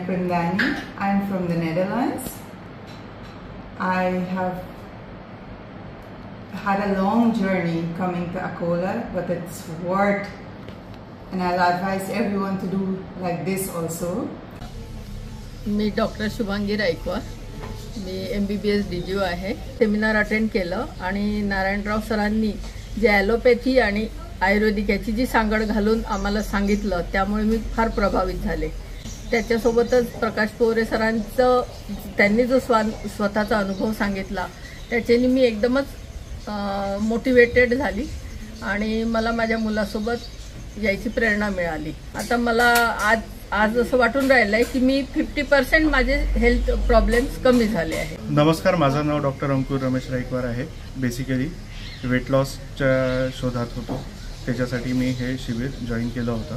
Prindani. I'm from the Netherlands. I have had a long journey coming to Akola, but it's worth, and I'll advise everyone to do like this also. Me doctor Shubhangi Raikwar, me MBBS DGO आहे. Seminar attend केलं आणि नारायणराव सरांनी जे allopathy आणि आयुर्वेदिक याची जी सांगड घालून आम्हाला सांगितलं त्यामुळे मी फार प्रभावित झाले. त्याच्यासोबतच प्रकाश पोरे सरांचं त्यांनी जो स्वतःचा अनुभव सांगितला त्याच्याने मी एकदमच मोटिवेटेड झाली आणि मला माझ्या मुलासोबत यायची प्रेरणा मिळाली. आता मला आज असं वाटून राहिलंय की मी 50% माझे हेल्थ प्रॉब्लेम्स कमी झाले आहेत. नमस्कार, माझं नाव डॉक्टर अंकुर रमेश रायकवार आहे. बेसिकली वेट लॉसच्या शोधात होतो, त्याच्यासाठी मी हे शिबिर जॉईन केलं होतं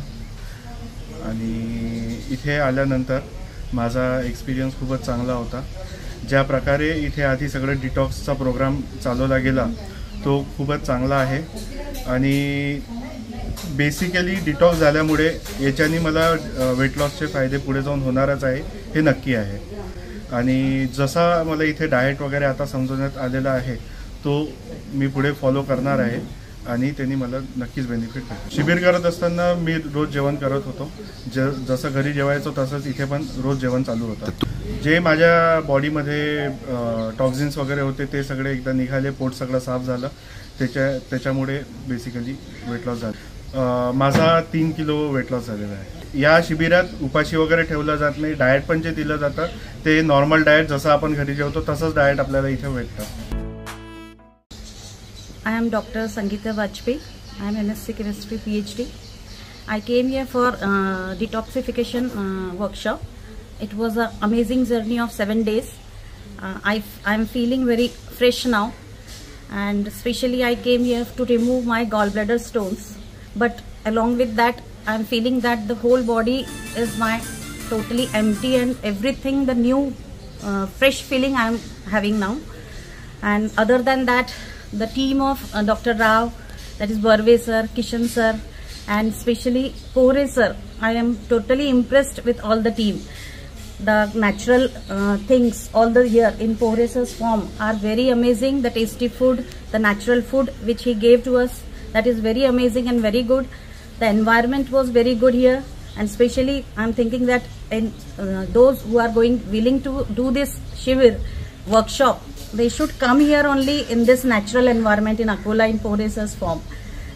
आणि इथे आल्यानंतर माझा एक्सपिरियन्स खूपच चांगला होता. ज्या प्रकारे इथे आधी सगळं डिटॉक्सचा प्रोग्राम चालवला गेला तो खूपच चांगला आहे आणि बेसिकली डिटॉक्स झाल्यामुळे याच्यानी मला वेट लॉसचे फायदे पुढे जाऊन होणारच आहे हे नक्की आहे. आणि जसा मला इथे डाएट वगैरे आता समजवण्यात आलेला आहे तो मी पुढे फॉलो करणार आहे आणि त्यांनी मला नक्कीच बेनिफिट भेटेल. शिबिर करत असताना मी रोज जेवण करत होतो. जसं घरी जेवायचो तसंच इथे पण रोज जेवण चालू होतं. जे माझ्या बॉडीमध्ये टॉक्झिन्स वगैरे होते ते सगळे एकदा निघाले, पोट सगळं साफ झालं. त्याच्यामुळे बेसिकली वेट लॉस झालं. माझा 3 किलो वेट लॉस झालेला आहे. या शिबिरात उपाशी वगैरे ठेवलं जात नाही. डाएट पण जे दिलं जातं ते नॉर्मल डाएट जसं आपण घरी जेवतो तसंच डाएट आपल्याला इथे भेटतं. I am Dr. Sangeeta Vajpayee. I am MSc Chemistry PhD. I came here for detoxification workshop. It was an amazing journey of 7 days. I am feeling very fresh now, and especially I came here to remove my gallbladder stones. But along with that, I am feeling that the whole body is my totally empty and everything, the new fresh feeling I am having now. And other than that, the team of Dr. Rao, that is Barve sir, Kishan sir, and especially Pore sir, I am totally impressed with all the team. The natural things, all the here in Pore sir's form are very amazing. The tasty food, the natural food which he gave to us, that is very amazing and very good. The environment was very good here, and especially I am thinking that in those who are willing to do this Shivir workshop, they should come here only in this natural environment in Akola in Pore sir's form.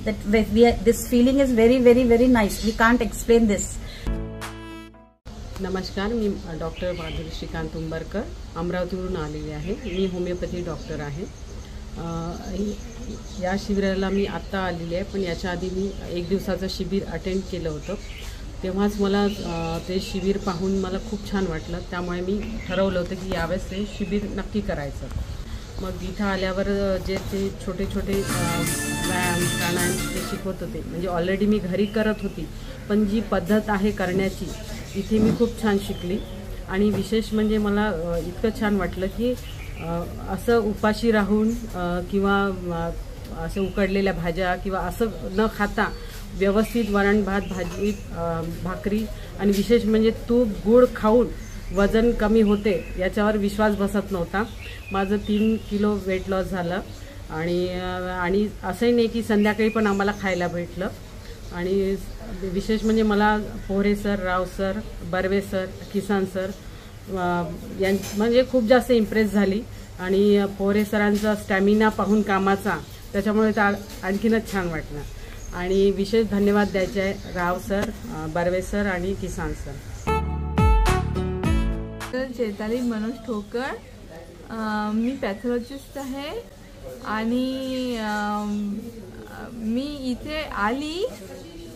That this feeling is very very very nice. We can't explain this. नमस्कार, मी doctor Madhuri Shrikant Umbarkar अमरावतीवरून आलेली आहे. मी homeopathy doctor आहे. या शिबिराला मी आत्ता आलेली आहे, पण याच्या आधी मी 1 दिवसाचं शिबिर अटेंड केलं होतं. तेव्हाच मला ते शिबिर पाहून मला खूप छान वाटलं. त्यामुळे मी ठरवलं होतं की यावेळेस ते शिबिर नक्की करायचं. मग इथं आल्यावर जे ते छोटे छोटे व्यायाम प्राणायाम ते शिकवत होते, म्हणजे ऑलरेडी मी घरी करत होती, पण जी पद्धत आहे करण्याची इथे मी खूप छान शिकली. आणि विशेष म्हणजे मला इतकं छान वाटलं की असं उपाशी राहून किंवा असं उकडलेल्या भाज्या किंवा असं न खाता व्यवस्थित वरण भात भाजी भाकरी आणि विशेष म्हणजे तूप गूळ खाऊन वजन कमी होते याच्यावर विश्वास बसत नव्हता. माझं 3 किलो वेट लॉस झालं आणि असंही नाही की संध्याकाळी पण आम्हाला खायला भेटलं. आणि विशेष म्हणजे मला पोरे सर, राव सर, बर्वे सर, किसान सर म्हणजे खूप जास्त इम्प्रेस झाली. आणि पोरे सरांचा स्टॅमिना पाहून कामाचा, त्याच्यामुळे तर आणखीनच छान वाटलं. आणि विशेष धन्यवाद द्यायचे आहे राव सर, बर्वे सर आणि किसान सर. चैताली मनोज ठोकर, मी पॅथॉलॉजिस्ट आहे आणि मी इथे आली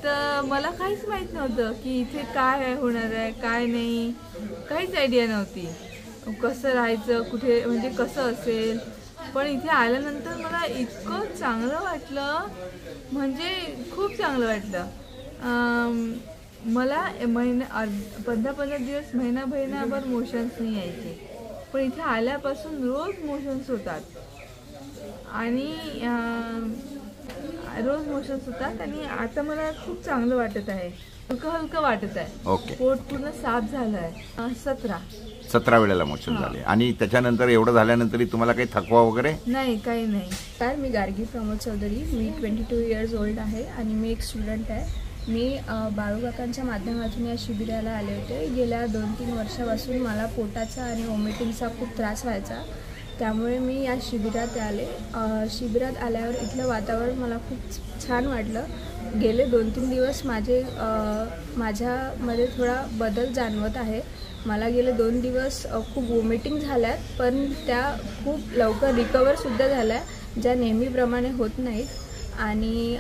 तर मला काहीच माहीत नव्हतं की इथे काय होणार आहे काय नाही, काहीच आयडिया नव्हती. कसं राहायचं, कुठे म्हणजे कसं असेल. पण इथे आल्यानंतर मला इतकं चांगलं वाटलं, म्हणजे खूप चांगलं वाटलं. मला 15 दिवस महिनाभर मोशन्स नाही यायचे, पण इथे आल्यापासून रोज मोशन्स होतात. आणि रोज मोशन्स होतात आणि आता मला खूप चांगलं वाटत आहे, हलकं हलकं वाटत आहे. ओके. पोट पूर्ण साफ झालं आहे. 17 वेळेला मोशन झाले. आणि त्याच्यानंतर एवढं झाल्यानंतर तुम्हाला काही थकवा वगैरे नाही, काही नाही. तर मी गार्गी प्रमोद चौधरी, मी 22 इयर्स ओल्ड आहे आणि मी एक स्टुडंट आहे. मी बाळूकाकांच्या माध्यमातून या शिबिराला आले होते. गेल्या 2-3 वर्षापासून मला पोटाचा आणि वॉमिटिंगचा खूप त्रास व्हायचा, त्यामुळे मी या शिबिरात आले. शिबिरात आल्यावर इथलं वातावरण मला खूप छान वाटलं. गेले 2-3 दिवस माझ्यामध्ये थोडा बदल जाणवत आहे. मला गेले 2 दिवस खूप वॉमिटिंग झाल्यात, पण त्या खूप लवकर रिकवरसुद्धा झाल्या, ज्या नेहमीप्रमाणे होत नाहीत. आणि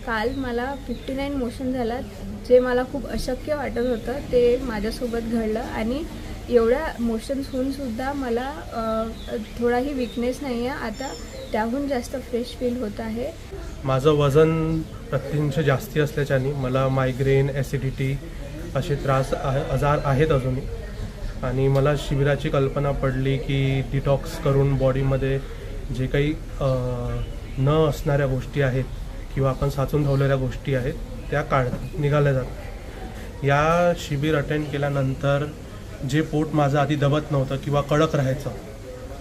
काल मला 59 मोशन झालं, जे मला खूप अशक्य वाटत होतं, ते माझ्यासोबत घडलं. आणि एवढ्या मोशन्स होऊनसुद्धा मला थोडाही विकनेस नाही आहे. आता त्याहून जास्त फ्रेश फील होत आहे. माझं वजन प्रत्यंश जास्ती असल्याच्याने मला मायग्रेन, ॲसिडिटी असे त्रास आजार आहेत अजूनही. आणि मला शिबिराची कल्पना पडली की डिटॉक्स करून बॉडीमध्ये जे काही न असणाऱ्या गोष्टी आहेत किंवा आपण साचून ठेवलेल्या गोष्टी आहेत त्या निघाल्या जातात. या शिबिर अटेंड केल्यानंतर जे पोट माझं आधी दबत नव्हतं किंवा कडक राहायचं,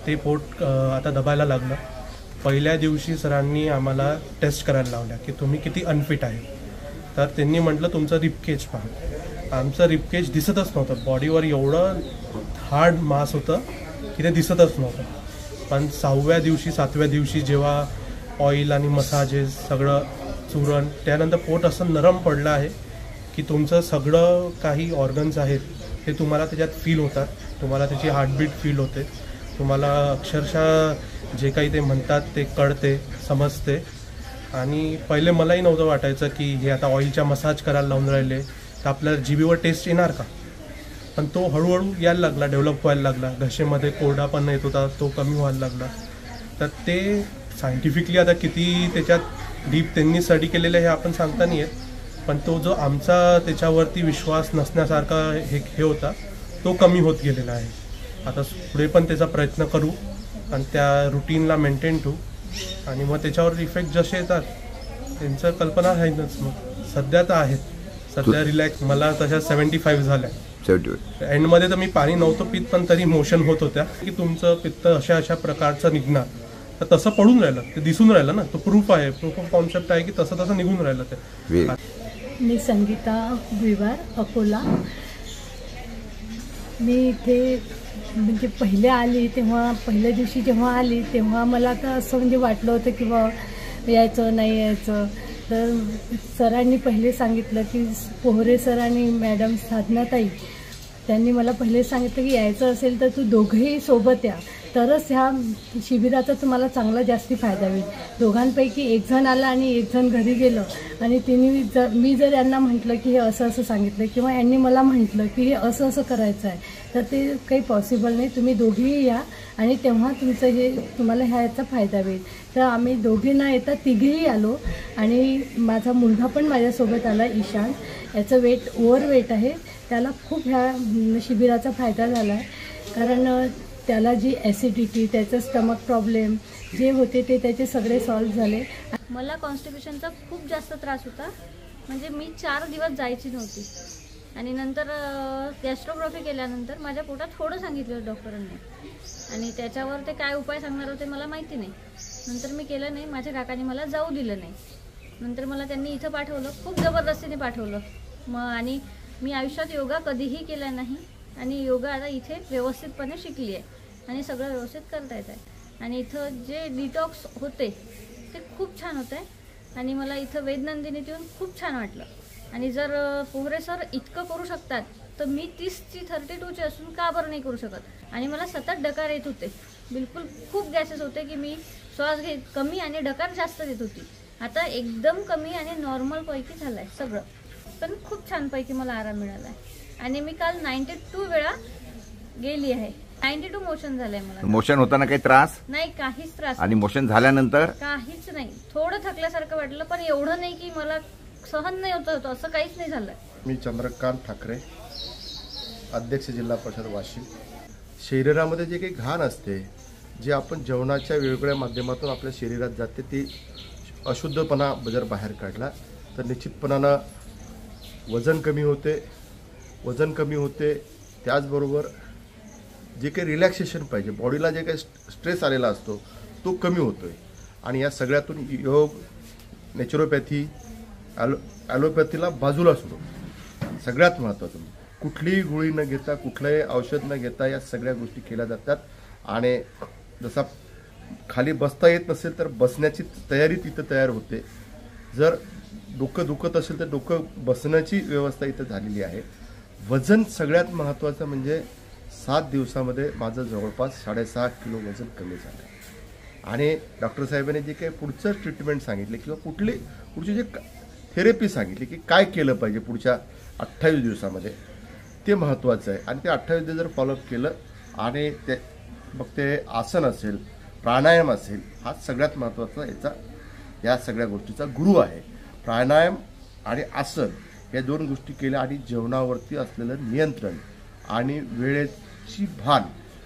ते पोट आता दबायला लागलं. पहिल्या दिवशी सरांनी आम्हाला टेस्ट करायला लावल्या की तुम्ही किती अनफिट आहे. तर त्यांनी म्हटलं तुमचं रिपकेज पहा. आमचं रिपकेज दिसतच नव्हतं. बॉडीवर एवढं हार्ड मास होतं की ते दिसतच नव्हतं. पण 6व्या दिवशी 7व्या दिवशी जेव्हा ऑइल आणि मसाजेस सगळं चूरण, त्यानंतर पोट असं नरम पडलं आहे की तुमचं सगळं काही ऑर्गन्स आहेत ते तुम्हाला त्याच्यात फील होतात. तुम्हाला त्याची हार्टबीट फील होते. तुम्हाला अक्षरशः जे काही ते म्हणतात ते कळते, समजते. आणि पहिले मलाही नव्हतं वाटायचं की हे आता ऑइलच्या मसाज करायला लावून राहिले तर आपल्याला जीबीवर टेस्ट येणार का. पण तो हळूहळू यायला लागला, डेव्हलप व्हायला लागला. घशामध्ये कोरडा पण येत होता, तो कमी व्हायला लागला. तर ते सायंटिफिकली आता किती त्याच्यात डीप त्यांनी स्टडी केलेलं हे आपण सांगता नाही येत. पण तो जो आमचा त्याच्यावरती विश्वास नसण्यासारखा हे होता, तो कमी होत गेलेला आहे. आता पुढे पण त्याचा प्रयत्न करू आणि त्या रुटीनला मेंटेन ठेवू. आणि मग त्याच्यावर इफेक्ट जसे येतात त्यांचं कल्पना आहेच. मग सध्या तर आहेत, सध्या रिलॅक्स. मला तशा 75 झाल्या. एंडमध्ये तर मी पाणी नव्हतं पित, पण तरी मोशन होत होत्या की तुमचं पित्त अशा प्रकारचं निघणार. तर तसं पडून राहिलं, ते दिसून राहिलं ना. तो प्रूफ आहे, प्रूफ ऑफ कॉन्सेप्ट आहे की तसं निघून राहिलं ते. मी संगीता भुईवार, अकोला. मी इथे म्हणजे पहिल्या दिवशी जेव्हा आली तेव्हा मला तर असं म्हणजे वाटलं होतं की बा यायचं नाही यायचं. तर सरांनी पहिले सांगितलं की पोहरे सर आणि मॅडम साधनाताई, त्यांनी मला पहिले सांगितलं की यायचं असेल तर तू दोघंही सोबत या, तरच ह्या शिबिराचा तुम्हाला चांगला जास्ती फायदा होईल. दोघांपैकी एक जण आला आणि एक जण घरी गेलं. आणि मी जर यांना म्हटलं की हे असं सांगितलं किंवा यांनी मला म्हटलं की हे असं करायचं आहे, तर ते काही पॉसिबल नाही. तुम्ही दोघेही या आणि तेव्हा तुम्हाला ह्याचा फायदा होईल. तर आम्ही दोघे न येता तिघेही आलो. आणि माझा मुलगा पण माझ्यासोबत आला, ईशान. याचं ओव्हरवेट आहे. त्याला खूप ह्या शिबिराचा फायदा झाला आहे. कारण त्याला जी ॲसिडिटी, त्याचं स्टमक प्रॉब्लेम जे होते ते त्याचे सगळे सॉल्व्ह झाले. मला कॉन्स्टिपेशनचा खूप जास्त त्रास होता. म्हणजे मी 4 दिवस जायची नव्हती. आणि नंतर गॅस्ट्रोग्राफी केल्यानंतर माझ्या पोटात थोडं सांगितलं डॉक्टरांनी. आणि त्याच्यावर ते काय उपाय सांगणार होते मला माहिती नाही. नंतर मी केलं नाही. माझ्या काकांनी मला जाऊ दिलं नाही. नंतर मला त्यांनी इथं पाठवलं, खूप जबरदस्तीने पाठवलं. आणि मी आयुष्यात योगा कधीही केला नाही. आणि योगा आता इथे व्यवस्थितपणे शिकली आहे आणि सगळं व्यवस्थित करता येत आहे. आणि इथं जे डिटॉक्स होते ते खूप छान होत आहे. आणि मला इथं वेदनंदिनीत येऊन खूप छान वाटलं. आणि जर पोहरे सर इतकं करू शकतात तर मी 30ची 32ची असून का बरं नाही करू शकत. आणि मला सतत डकार येत होते, बिलकुल खूप गॅसेस होते की मी श्वास कमी आणि डकार जास्त देत होती. आता एकदम कमी आणि नॉर्मलपैकी झालं आहे सगळं. पण खूप छानपैकी मला आराम मिळाला आहे. आणि मी काल 92 वेळा गेली आहे. 92 मोशन झालंय मला. मोशन होताना काही त्रास नाही, काहीच त्रास. आणि मोशन झाल्यानंतर काहीच नाही. थोडं थकल्यासारखं वाटलं, पण एवढं नाही की मला सहन नाही होतं, असं काहीच नाही झालं. मी चंद्रकांत ठाकरे, अध्यक्ष जिल्हा परिषद वाशिम. शरीरामध्ये जे काही घाण असते, जे आपण जेवणाच्या वेगवेगळ्या माध्यमातून आपल्या शरीरात जाते, ती अशुद्धपणा जर बाहेर काढला तर निश्चितपणानं वजन कमी होते, त्याचबरोबर जे काही रिलॅक्सेशन पाहिजे बॉडीला, जे काही स्ट्रेस आलेला असतो तो कमी होतोय. आणि या सगळ्यातून योग, नॅचरोपॅथी, ॲलोपॅथीला बाजूला सोडून सगळ्यात महत्त्वाचं कुठलीही गोळी न घेता, कुठलंही औषध न घेता या सगळ्या गोष्टी केल्या जातात. आणि जसा खाली बसता येत नसेल तर बसण्याची तयारी तिथं तयार होते. जर डोकं दुखत असेल तर डोकं बसण्याची व्यवस्था इथं झालेली आहे. वजन सगळ्यात महत्त्वाचं म्हणजे 7 दिवसामध्ये माझं जवळपास 6.5 किलो वजन कमी झालं. आणि डॉक्टर साहेबांनी जे काही पुढचं ट्रीटमेंट सांगितले किंवा पुढची जे थेरपी सांगितली की काय केलं पाहिजे पुढच्या 28 दिवसामध्ये, ते महत्त्वाचं आहे. आणि ते 28 दिवस जर फॉलोअप केलं आणि ते मग ते आसन असेल, प्राणायाम असेल, हा सगळ्यात महत्त्वाचा या सगळ्या गोष्टीचा गुरु आहे. प्राणायाम आणि आसन या 2 गोष्टी केल्या आणि जेवणावरती असलेलं नियंत्रण आणि वेळेची भान,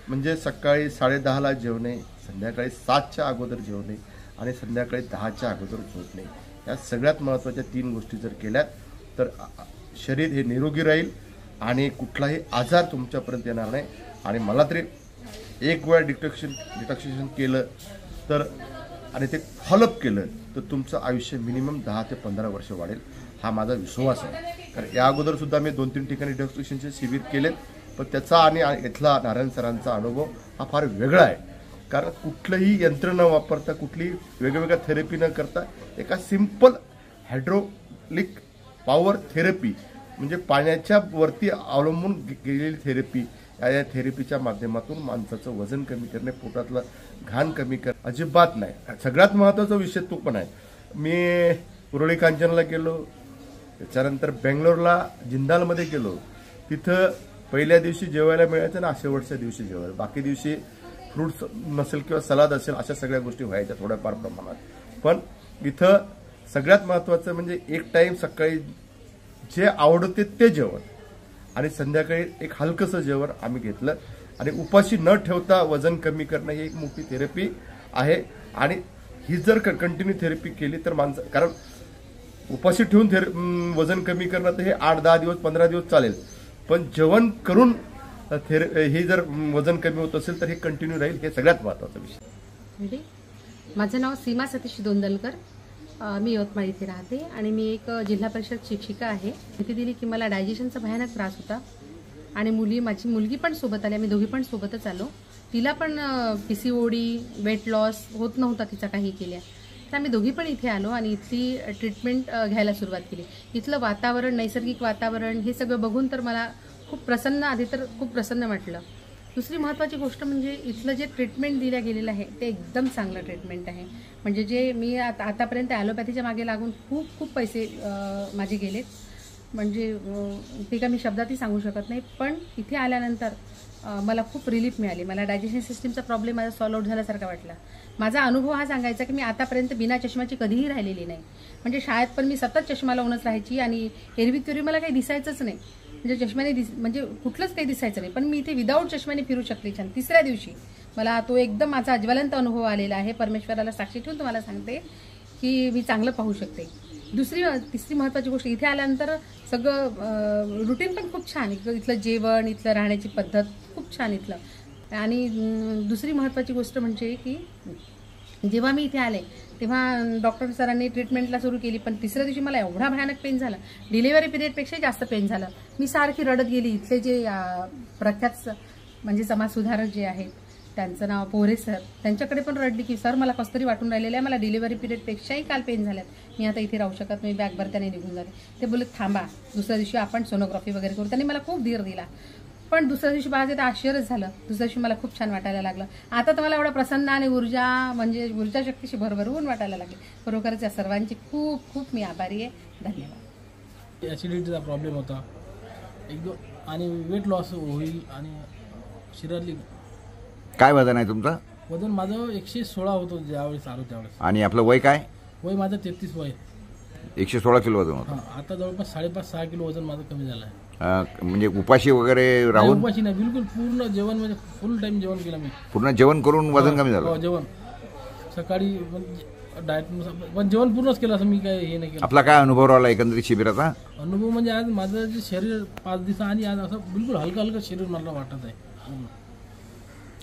म्हणजे सकाळी 10:30ला जेवणे, संध्याकाळी 7च्या अगोदर जेवणे आणि संध्याकाळी 10च्या अगोदर झोपणे, या सगळ्यात महत्त्वाच्या 3 गोष्टी जर केल्यात तर शरीर हे निरोगी राहील आणि कुठलाही आजार तुमच्यापर्यंत येणार नाही. आणि मला तरी एक वेळा डिटॉक्सिफिकेशन केलं तर आणि ते फॉलोअप केलं तर तुमचं आयुष्य मिनिमम 10 ते 15 वर्ष वाढेल, हा माझा विश्वास आहे. कारण या अगोदरसुद्धा मी 2-3 ठिकाणी डिटॉक्सिफिकेशनचे शिबिर केलेत, पण त्याचा आणि इथला नारायण सरांचा अनुभव हा फार वेगळा आहे. कारण कुठलंही यंत्र न वापरता, कुठलीही वेगवेगळ्या थेरपी न करता, एका सिंपल हायड्रोलिक पॉवर थेरपी म्हणजे पाण्याच्या वरती अवलंबून केलेली थेरपी, या थेरपीच्या माध्यमातून माणसाचं वजन कमी करणे, पोटातलं घाण कमी करणे अजिबात नाही. सगळ्यात महत्त्वाचा विषय तो पण आहे. मी उरळी कांचनला गेलो, त्याच्यानंतर बेंगलोरला जिंदालमध्ये गेलो, तिथं पहिल्या दिवशी जेवायला मिळायचं ना, शेवटच्या दिवशी जेवायला, बाकी दिवशी फ्रूट्स नसेल किंवा सलाद असेल, अशा सगळ्या गोष्टी व्हायच्या थोड्याफार प्रमाणात. पण इथं सगळ्यात महत्त्वाचं म्हणजे एक टाईम सकाळी जे आवडते ते जेवण आणि संध्याकाळी एक हलकंसं जेवण आम्ही घेतलं. आणि उपाशी न ठेवता वजन कमी करणं ही एक मोठी थेरपी आहे. आणि ही जर कंटिन्यू थेरपी केली तर माणसं, कारण उपाशी ठेवून वजन कमी करणं तर हे 8-10 दिवस 15 दिवस चालेल, पण जेवण करून हे जर वजन कमी होत असेल तर हे कंटिन्यू राहील, हे सगळ्यात महत्त्वाचा विषय. माझं नाव सीमा सतीश दोंदलकर, मी यवतमाळ इथे राहते आणि मी एक जिल्हा परिषद शिक्षिका आहे. माहिती दिली की मला डायजेशनचा भयानक त्रास होता आणि माझी मुलगी पण सोबत आली, आम्ही दोघी पण सोबतच आलो. तिला पण PCOD, वेट लॉस होत नव्हता तिचा काही केल्या, तर आम्ही दोघी पण इथे आलो आणि इथली ट्रीटमेंट घ्यायला सुरुवात केली. इथलं वातावरण, नैसर्गिक वातावरण हे सगळं बघून तर मला खूप प्रसन्न, आधी तर खूप प्रसन्न वाटलं. दुसरी महत्त्वाची गोष्ट म्हणजे इथलं जे ट्रीटमेंट दिलं गेलेलं आहे ते एकदम चांगलं ट्रीटमेंट आहे. म्हणजे जे मी आतापर्यंत ॲलोपॅथीच्या मागे लागून खूप पैसे माझे गेलेत, म्हणजे ते का मी शब्दातही सांगू शकत नाही. पण इथे आल्यानंतर मला खूप रिलीफ मिळाली. मला डायजेशन सिस्टीमचा प्रॉब्लेम माझा सॉल्व आउट झाल्यासारखा वाटला. माझा अनुभव हा सांगायचा की मी आतापर्यंत बिना चष्म्याची कधीही राहिलेली नाही. म्हणजे शाळेत पण मी सतत चष्मा लावूनच राहायची आणि एरवी मला काही दिसायचंच नाही, म्हणजे चष्म्याने म्हणजे कुठलंच काही दिसायचं नाही. पण मी इथे विदाऊट चष्म्याने फिरू शकते छान. 3ऱ्या दिवशी मला तो एकदम माझा ज्वलंत अनुभव आलेला आहे. परमेश्वराला साक्षी ठेवून तुम्हाला सांगते की मी चांगलं पाहू शकते. तिसरी महत्त्वाची गोष्ट, इथे आल्यानंतर सगळं रुटीन पण खूप छान, इथलं जेवण, इथलं राहण्याची पद्धत खूप छान इथलं. आणि दुसरी महत्त्वाची गोष्ट म्हणजे की जेव्हा मी इथे आले तेव्हा डॉक्टर सरांनी ट्रीटमेंटला सुरू केली, पण 3ऱ्या दिवशी मला एवढा भयानक पेन झाला, डिलिव्हरी पिरियडपेक्षा जास्त पेन झालं. मी सारखी रडत गेली. इथले जे प्रख्यात म्हणजे समाजसुधारक जे आहेत, त्यांचं नाव पोरे सर, त्यांच्याकडे पण रडली की सर मला कसं तरी वाटून राहिलेलं आहे, मला डिलिव्हरी पिरियडपेक्षाही काल पेन झाल्यात, मी आता इथे राहू शकत नाही, बॅग भरत्याने निघून जाते. ते बोलत थांबा, दुसऱ्या दिवशी आपण सोनोग्राफी वगैरे करू. त्यांनी मला खूप धीर दिला. पण दुसऱ्या दिवशी बाळाचं तर आश्चर्यच झालं. दुसऱ्या दिवशी मला खूप छान वाटायला लागलं. आता तर मला एवढं प्रसन्न आणि ऊर्जा शक्तीशी भरभरून वाटायला लागली. खरोखरच या सर्वांची खूप मी आभारी आहे. धन्यवाद. ॲसिडिटीचा प्रॉब्लेम होता एकदम आणि वेट लॉस होईल आणि शरीरातली. काय वजन आहे तुमचं? वजन माझं 116 होतं ज्यावेळेस आलो त्यावेळेस. आणि आपलं वय काय? वय माझं 33 वय. 116 किलो वजन होतं. आता जवळपास 5.5-6 किलो वजन माझं कमी झालं आहे. म्हणजे उपाशी वगैरे राहून? उपाशी नाही, बिलकुल पूर्ण जेवण, म्हणजे फुल टाइम जेवण केलं मी. पूर्ण जेवण करून वजन कमी झालं? जेवण सकाळी डाएट पण जेवण पूर्णच केलं असं मी काय हे नाही केलं. आपला काय अनुभव राहिला एकंदरीत शिबिराचा? अनुभव म्हणजे आज माझं जे शरीर 5 दिवस आणि आज असं बिलकुल हलकं हलकं शरीर मला वाटत आहे.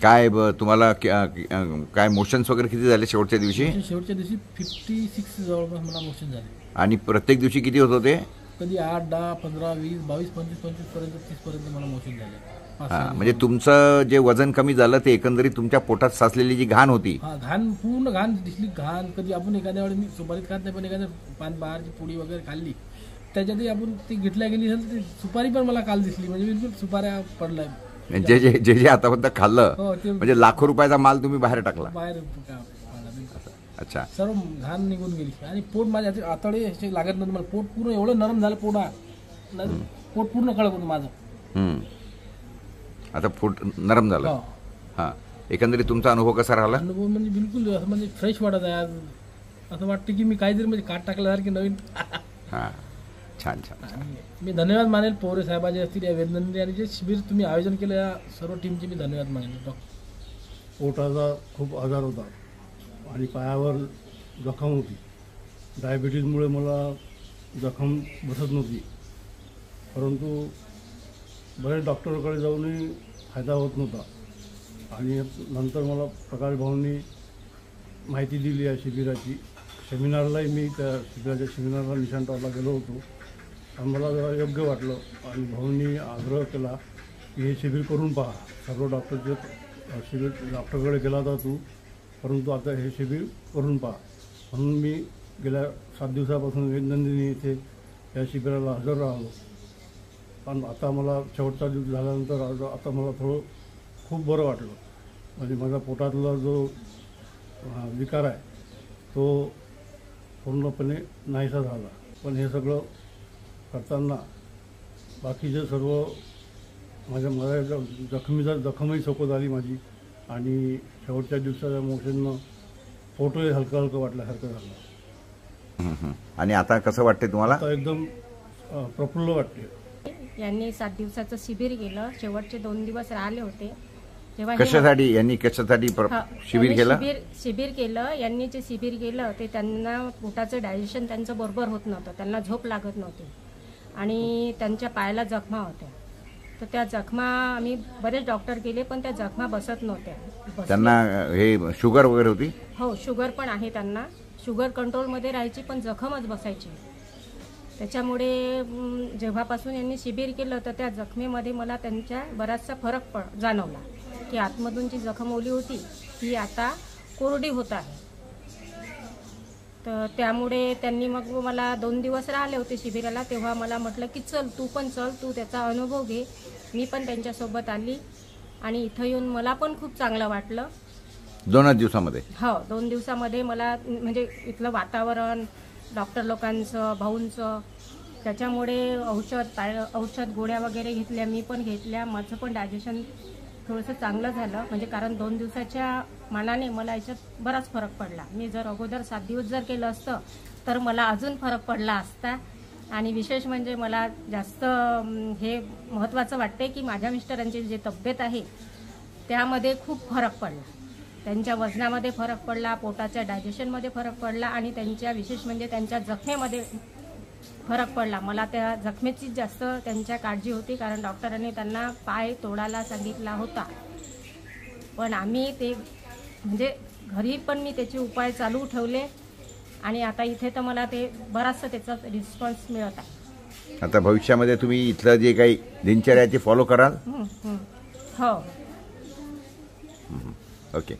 काय तुम्हाला काय मोशन्स वगैरे किती झाले शेवटच्या दिवशी? शेवटच्या दिवशी 56 जवळपास मला मोशन झाले. आणि प्रत्येक दिवशी किती होत होते? कधी 8, 10, 15, 20, 22, 25 पर्यंत 30 पर्यंत मला मोशन झाले. म्हणजे तुमचं जे वजन कमी झालं ते एकंदरीत तुमच्या पोटात साचलेली जी घाण होती, घाण पूर्ण घाण दिसली. घाण कधी आपण एखाद्या वेळी मी सुपारी खात नाही पण एखाद्या पान बाहेरची पोळी वगैरे खाल्ली त्याच्यातही आपण ती घेतल्या गेली ती सुपारी पण मला काल दिसली. म्हणजे बिलकुल सुपाऱ्या पडलाय. जे जे जे जे आतापर्यंत खाल्लं म्हणजे लाखो रुपयाचा माल तुम्ही बाहेर टाकला. बाहेर अच्छा. सर्व घाण निघून गेली आणि पोट माझ्या आतडे लागत नव्हतं मला. पोट पूर्ण एवढं नरम झालं. पोट पूर्ण कळत होतं माझं. आता पोट नरम झालं. हा, एकंदरीत तुमचा अनुभव कसा राहिला? अनुभव म्हणजे बिलकुल असं म्हणजे फ्रेश वाटत आहे. आज असं वाटतं की मी काहीतरी म्हणजे काट टाकल्यासारखी नवीन. हां, छान छान. मी धन्यवाद मानेल पोरे साहेबांचे असतील या वेदनंदी आणि जे शिबिर तुम्ही आयोजन केलं या सर्व टीमचे मी धन्यवाद मानेल. पोटाचा खूप आजार होता आणि पायावर जखम होती. डायबिटीजमुळे मला जखम बसत नव्हती. परंतु बरेच डॉक्टरकडे जाऊनही फायदा होत नव्हता. आणि नंतर मला प्रकाश भाऊंनी माहिती दिली या शिबिराची. सेमिनारलाही मी त्या शिबिराच्या सेमिनारला निशांतला गेलो होतो आणि मला जरा योग्य वाटलं. आणि भाऊंनी आग्रह केला की हे शिबिर करून पहा. सर्व डॉक्टरचे शिबिर डॉक्टरकडे गेला होता तू, परंतु आता हे शिबिर करून पहा. म्हणून मी गेल्या 7 दिवसापासून वेदनंदिनी येथे या शिबिराला हजर राहिलो. पण आता मला शेवटचा दिवस झाल्यानंतर आता मला खूप बरं वाटलं. म्हणजे माझ्या पोटातला जो विकार आहे तो पूर्णपणे नाहीसा झाला. पण हे सगळं करताना बाकीचे सर्व माझ्या जखमही सोपत आली माझी. आणि शेवटच्या दिवसाच्या मोशननं पोटही हलकं हलकं वाटल्यासारखं झालं. आणि आता कसं वाटते तुम्हाला? आता एकदम प्रफुल्ल वाटते. यांनी 7 दिवसाचं शिबिर केलं. शेवटचे 2 दिवस राहिले होते. कशासाठी यांनी शिबिर केलं? शिबिर केलं. यांनी जे शिबिर केलं ते त्यांना पोटाचं डायजेशन त्यांचं बरोबर होत नव्हतं. त्यांना झोप लागत नव्हती आणि त्यांच्या पायाला जखमा होत्या. तर त्या जखमा आम्ही बरेच डॉक्टर केले पण त्या जखमा बसत नव्हत्या. त्यांना हे शुगर वगैरे होती? हो, शुगर पण आहे त्यांना. शुगर कंट्रोलमध्ये राहायची पण जखमच बसायची. त्याच्यामुळे जेव्हापासून यांनी शिबिर केलं तर त्या जखमेमध्ये मला त्यांच्या बराचसा फरक जाणवला की आतमधून जी जखम ओली होती ती आता कोरडी होत आहे. तर त्यामुळे त्यांनी मग मला 2 दिवस राहिले होते शिबिराला. तेव्हा मला म्हटलं की चल तू पण चल, तू त्याचा अनुभव घे. मी पण त्यांच्यासोबत आली आणि इथं येऊन मला पण खूप चांगलं वाटलं. 2 दिवसामध्ये? हो, 2 दिवसामध्ये मला म्हणजे इथलं वातावरण, डॉक्टर लोकांचं, भाऊंचं, त्याच्यामुळे औषध गोळ्या वगैरे घेतल्या. मी पण घेतल्या. माझं पण डायजेशन थोडंसं चांगलं झालं. म्हणजे कारण 2 दिवसाच्या मानाने मला याच्यात बराच फरक पडला. मी जर अगोदर 7 दिवस जर केलं असतं तर मला अजून फरक पडला असता. आणि विशेष म्हणजे मला जास्त हे महत्त्वाचं वाटते की माझ्या मिस्टरांची जी तब्येत आहे त्यामध्ये खूप फरक पडला. त्यांच्या वजनामध्ये फरक पडला, पोटाच्या डायजेशनमध्ये फरक पडला आणि त्यांच्या विशेष म्हणजे त्यांच्या जखमेमध्ये फरक पडला. मला त्या जखमेची जास्त त्यांच्या काळजी होती कारण डॉक्टरांनी त्यांना पाय तोडायला सांगितला होता. पण आम्ही ते म्हणजे घरी पण मी त्याचे उपाय चालू ठेवले आणि आता इथे तर मला ते बराचसा त्याचा रिस्पॉन्स मिळत आहे. आता भविष्यामध्ये तुम्ही इथलं जे काही दिनचर्याचे फॉलो कराल? हो. ओके.